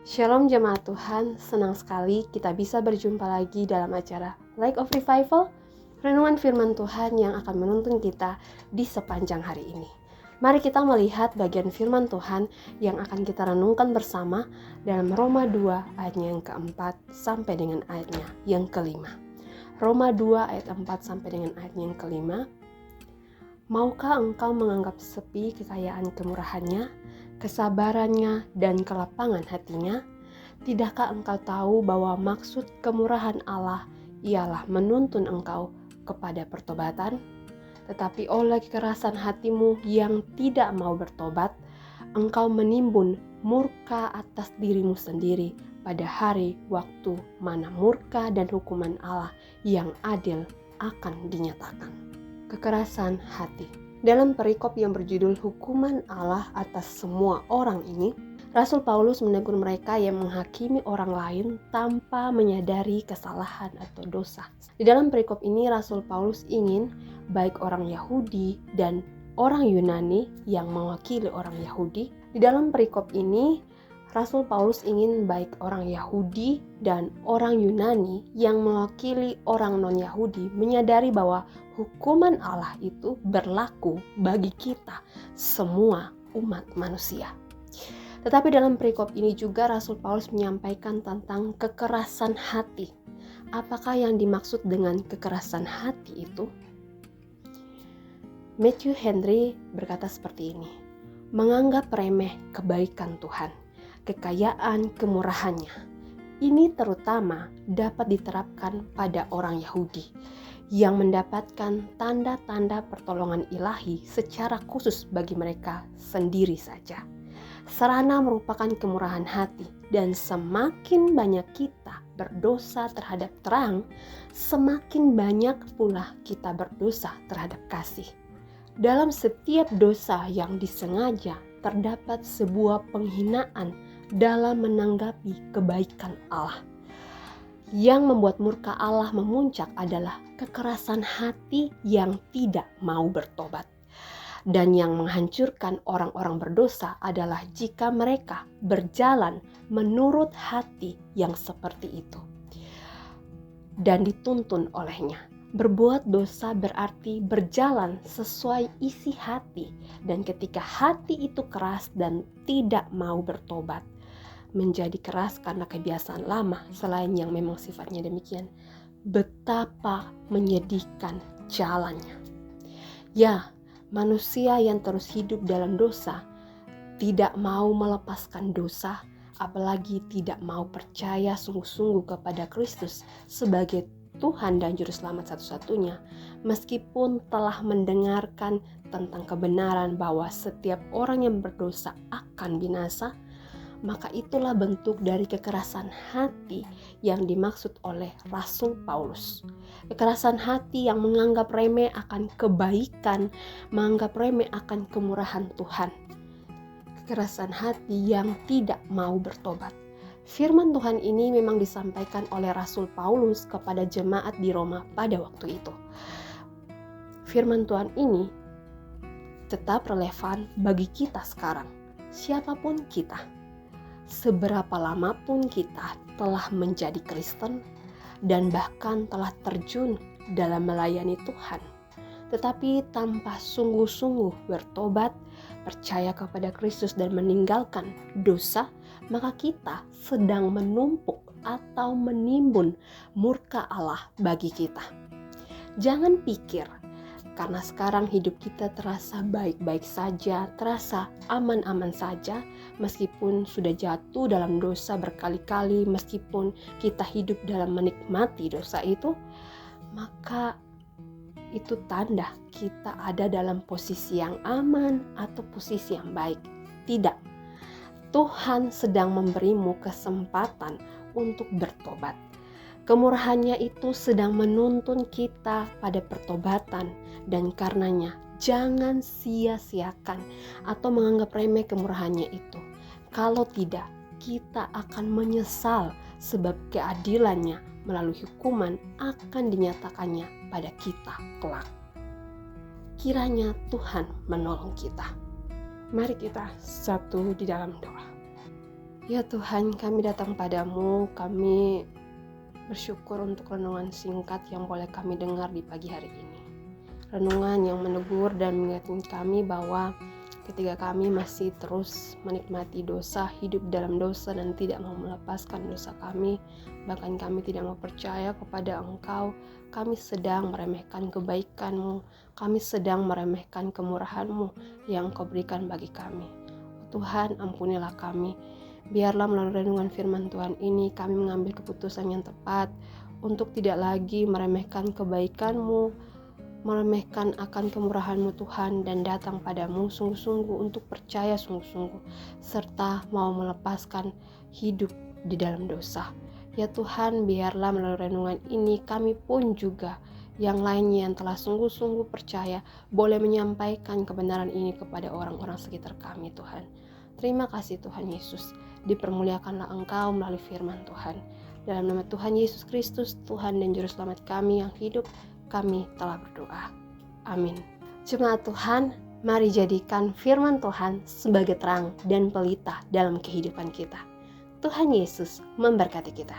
Shalom jemaat Tuhan, senang sekali kita bisa berjumpa lagi dalam acara Light of Revival, renungan firman Tuhan yang akan menuntun kita di sepanjang hari ini. Mari kita melihat bagian firman Tuhan yang akan kita renungkan bersama dalam Roma 2 ayatnya yang keempat sampai dengan ayatnya yang kelima. Roma 2 ayat 4 sampai dengan ayatnya yang kelima. Maukah engkau menganggap sepi kekayaan kemurahannya, kesabarannya, dan kelapangan hatinya? Tidakkah engkau tahu bahwa maksud kemurahan Allah ialah menuntun engkau kepada pertobatan? Tetapi oleh kekerasan hatimu yang tidak mau bertobat, engkau menimbun murka atas dirimu sendiri pada hari waktu mana murka dan hukuman Allah yang adil akan dinyatakan. Kekerasan hati. Dalam perikop yang berjudul hukuman Allah atas semua orang ini, Rasul Paulus menegur mereka yang menghakimi orang lain tanpa menyadari kesalahan atau dosa. Di dalam perikop ini Rasul Paulus ingin baik orang Yahudi dan orang Yunani yang mewakili orang Yahudi. Di dalam perikop ini Rasul Paulus ingin baik orang Yahudi dan orang Yunani yang mewakili orang non-Yahudi menyadari bahwa hukuman Allah itu berlaku bagi kita semua umat manusia. Tetapi dalam perikop ini juga Rasul Paulus menyampaikan tentang kekerasan hati. Apakah yang dimaksud dengan kekerasan hati itu? Matthew Henry berkata seperti ini, menganggap remeh kebaikan Tuhan, kekayaan kemurahannya. Ini terutama dapat diterapkan pada orang Yahudi yang mendapatkan tanda-tanda pertolongan ilahi secara khusus bagi mereka sendiri saja. Sarana merupakan kemurahan hati, dan semakin banyak kita berdosa terhadap terang, semakin banyak pula kita berdosa terhadap kasih. Dalam setiap dosa yang disengaja terdapat sebuah penghinaan dalam menanggapi kebaikan Allah. Yang membuat murka Allah memuncak adalah kekerasan hati yang tidak mau bertobat. Dan yang menghancurkan orang-orang berdosa adalah jika mereka berjalan menurut hati yang seperti itu dan dituntun olehnya. Berbuat dosa berarti berjalan sesuai isi hati, dan ketika hati itu keras dan tidak mau bertobat, menjadi keras karena kebiasaan lama selain yang memang sifatnya demikian, betapa menyedihkan jalannya. Ya, manusia yang terus hidup dalam dosa, tidak mau melepaskan dosa, apalagi tidak mau percaya sungguh-sungguh kepada Kristus sebagai Tuhan dan Juru Selamat satu-satunya, meskipun telah mendengarkan tentang kebenaran bahwa setiap orang yang berdosa akan binasa, maka itulah bentuk dari kekerasan hati yang dimaksud oleh Rasul Paulus. Kekerasan hati yang menganggap remeh akan kebaikan, menganggap remeh akan kemurahan Tuhan. Kekerasan hati yang tidak mau bertobat. Firman Tuhan ini memang disampaikan oleh Rasul Paulus kepada jemaat di Roma pada waktu itu. Firman Tuhan ini tetap relevan bagi kita sekarang, siapapun kita. Seberapa lama pun kita telah menjadi Kristen dan bahkan telah terjun dalam melayani Tuhan, tetapi tanpa sungguh-sungguh bertobat, percaya kepada Kristus dan meninggalkan dosa, maka kita sedang menumpuk atau menimbun murka Allah bagi kita. Jangan pikir karena sekarang hidup kita terasa baik-baik saja, terasa aman-aman saja, meskipun sudah jatuh dalam dosa berkali-kali, meskipun kita hidup dalam menikmati dosa itu, maka itu tanda kita ada dalam posisi yang aman atau posisi yang baik. Tidak. Tuhan sedang memberimu kesempatan untuk bertobat. Kemurahannya itu sedang menuntun kita pada pertobatan, dan karenanya jangan sia-siakan atau menganggap remeh kemurahannya itu. Kalau tidak, kita akan menyesal sebab keadilannya melalui hukuman akan dinyatakannya pada kita kelak. Kiranya Tuhan menolong kita. Mari kita satu di dalam doa. Ya Tuhan, kami datang padamu, kami bersyukur untuk renungan singkat yang boleh kami dengar di pagi hari ini. Renungan yang menegur dan mengingatkan kami bahwa ketika kami masih terus menikmati dosa, hidup dalam dosa dan tidak mau melepaskan dosa kami, bahkan kami tidak mau percaya kepada Engkau, kami sedang meremehkan kebaikan-Mu, kami sedang meremehkan kemurahan-Mu yang Engkau berikan bagi kami. Tuhan, ampunilah kami. Biarlah melalui renungan firman Tuhan ini kami mengambil keputusan yang tepat untuk tidak lagi meremehkan kebaikan-Mu, meremehkan akan kemurahan-Mu Tuhan, dan datang padamu sungguh-sungguh untuk percaya sungguh-sungguh, serta mau melepaskan hidup di dalam dosa. Ya Tuhan, biarlah melalui renungan ini kami pun juga yang lainnya yang telah sungguh-sungguh percaya boleh menyampaikan kebenaran ini kepada orang-orang sekitar kami Tuhan. Terima kasih Tuhan Yesus. Dipermuliakanlah Engkau melalui firman Tuhan. Dalam nama Tuhan Yesus Kristus, Tuhan dan Juru Selamat kami yang hidup, kami telah berdoa. Amin. Jemaat Tuhan, mari jadikan firman Tuhan sebagai terang dan pelita dalam kehidupan kita. Tuhan Yesus memberkati kita.